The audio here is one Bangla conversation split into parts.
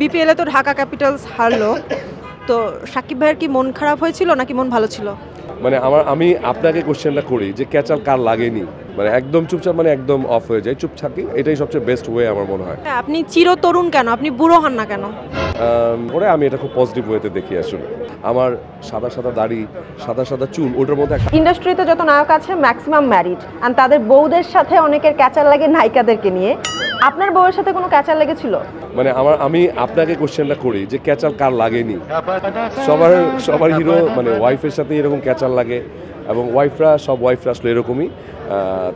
বিপিএলে তো ঢাকা ক্যাপিটালস হারলো, তো সাকিব ভাইয়ের কি মন খারাপ হয়েছিল নাকি মন ভালো ছিল? মানে আমি আপনাকে কোশ্চেনটা করি যে ক্যাচাল কার লাগেনি, মানে একদম চুপচাপ, মানে একদম অফ হয়ে যায়, চুপ থাকি, এটাই সবচেয়ে বেস্ট ওয়ে আমার মনে হয়। হ্যাঁ, আপনি চিরতরুণ কেন, আপনি বুড়ো হন না কেন? পরে আমি এটা খুব পজিটিভ ওয়েতে দেখি আসলে। আমার সাদা সাদা দাড়ি, সাদা সাদা চুল, ওটার মধ্যে একটা ইন্ডাস্ট্রিতে যত নায়ক আছে ম্যাক্সিমাম ম্যারিড, আর তাদের বউদের সাথে অনেকের ক্যাচার লাগে নায়িকাদেরকে নিয়ে। আপনার বউয়ের সাথে কোনো ক্যাচার লেগেছিল? মানে আমি আপনাকে কোশ্চেনটা করি যে ক্যাচাল কার লাগেনি। সবার হিরো মানে ওয়াইফের সাথে এরকম ক্যাচাল লাগে, এবং সব ওয়াইফরা আসলে এরকমই,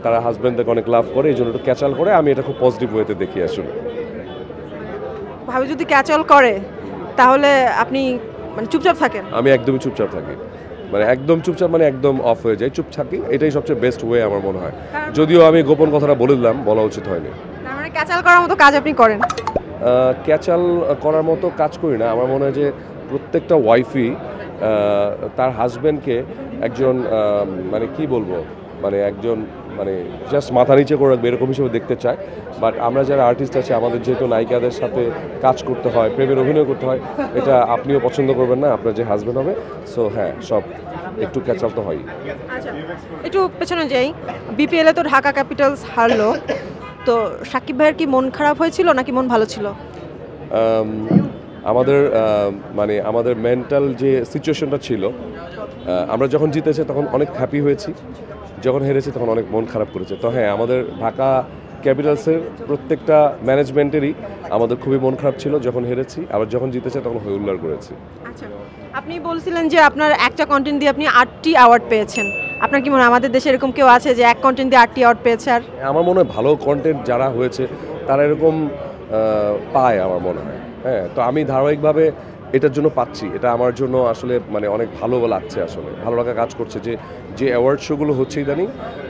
তারা হাজব্যান্ডকে অনেক লাভ করে, এই জন্য একটু ক্যাচাল করে। আমি এটা খুব পজিটিভ ওয়েতে দেখি আসলে। ভাবে যদি ক্যাচাল করে তাহলে আপনি মানে চুপচাপ থাকেন? আমি একদমই চুপচাপ থাকি, মানে একদম চুপচাপ, মানে একদম অফ হয়ে যায়, চুপ থাকি, এটাই সবচেয়ে বেস্ট ওয়ে আমার মনে হয়। যদিও আমি গোপন কথাটা বলে দিলাম, বলা উচিত হয়নি। তার মানে ক্যাচাল করার মতো কাজ আপনি করেন? ক্যাচাল করার মতো কাজ করি না। আমার মনে হয় যে প্রত্যেকটা ওয়াইফই তার হাজব্যান্ডকে একজন মানে কি বলবো, মানে একজন মানে জাস্ট মাথা নিচে করে রাখবে এরকম হিসেবে দেখতে চায়। বাট আমরা যারা আর্টিস্ট আছে, আমাদের যেহেতু নায়িকাদের সাথে কাজ করতে হয়, প্রেমের অভিনয় করতে হয়, এটা আপনিও পছন্দ করবেন না আপনার যে হাজব্যান্ড হবে। সো হ্যাঁ, সব একটু ক্যাচাল তো হয়। আচ্ছা, একটু পেছনে যাই। বিপিএলে তো ঢাকা ক্যাপিটালস হারলো, তো সাকিব ভাইয়ের কি মন খারাপ হয়েছিল নাকি মন ভালো ছিল? আমাদের মেন্টাল যে সিচুয়েশনটা ছিল, আমরা যখন জিতেছি তখন অনেক হ্যাপি হয়েছি, যখন হেরেছি তখন অনেক মন খারাপ করেছে। তো হ্যাঁ, আমাদের ঢাকা ক্যাপিটালসের প্রত্যেকটা ম্যানেজমেন্টেরই আমাদের খুবই মন খারাপ ছিল যখন হেরেছি, আবার যখন জিতেছে তখন হই হুল্লাড় করেছি। আচ্ছা, আপনি বলছিলেন যে আপনার একটা কন্টেন্ট দিয়ে আপনি 8টি অ্যাওয়ার্ড পেয়েছেন। আপনার কি মনে হয় আমাদের দেশে এরকম কেউ আছে যে এক কন্টেন্ট দিয়ে 8টি অ্যাওয়ার্ড পেয়েছে? আর আমার মনে হয় ভালো কন্টেন্ট যারা হয়েছে তারা এরকম পায় আমার মনে হয়। হ্যাঁ, তো আমি ধারাবাহিকভাবে এটার জন্য পাচ্ছি, এটা আমার জন্য আসলে মানে অনেক ভালো লাগছে, আসলে ভালো লাগা কাজ করছে যে অ্যাওয়ার্ড শোগুলো হচ্ছে ইদানিং।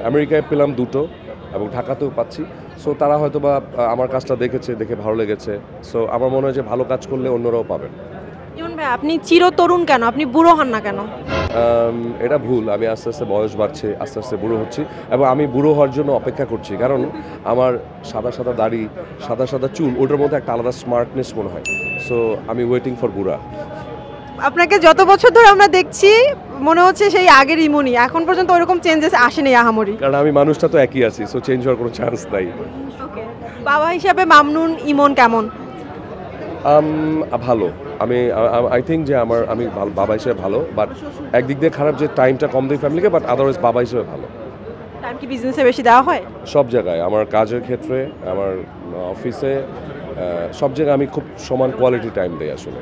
আমেরিকায় পেলাম 2টো এবং ঢাকাতেও পাচ্ছি। সো তারা হয়তো বা আমার কাজটা দেখে ভালো লেগেছে। সো আমার মনে হয় যে ভালো কাজ করলে অন্যরাও পাবেন। ইমন ভাই, আপনি চিরতরুণ কেন, আপনি বুড়ো হন না কেন? এটা ভুল। আমি আস্তে আস্তে বয়স বাড়ছে, আস্তে আস্তে বুড়ো হচ্ছি, এবং আমি বুড়ো হওয়ার জন্য অপেক্ষা করছি, কারণ আমার সাদা সাদা দাড়ি, সাদা সাদা চুল, ওটার মধ্যে একটা আলাদা স্মার্টনেস মনে হয়। সো আমি ওয়েটিং ফর বুড়া। আপনাকে যত বছর ধরে আমরা দেখছি মনে হচ্ছে সেই আগের ইমনই, এখন পর্যন্ত ওরকম চেঞ্জেস আসেনি আহামরি। কারণ আমি মানুষটা তো একই আছি, সো চেঞ্জ হওয়ার কোনো চান্স নাই। বাবা হিসাবে মামনুন ইমন কেমন? ভালো। আই থিঙ্ক যে আমি বাবা হিসেবে ভালো, বাট একদিক দিয়ে খারাপ যে টাইমটা কম দিই ফ্যামিলিকে, বাট আদারওয়াইজ বাবা হিসেবে ভালো। টাইম কি বিজনেসে বেশি দেওয়া হয়? সব জায়গায়, আমার কাজের ক্ষেত্রে, আমার অফিসে, সব জায়গায় আমি খুব সমান কোয়ালিটি টাইম দিই আসলে।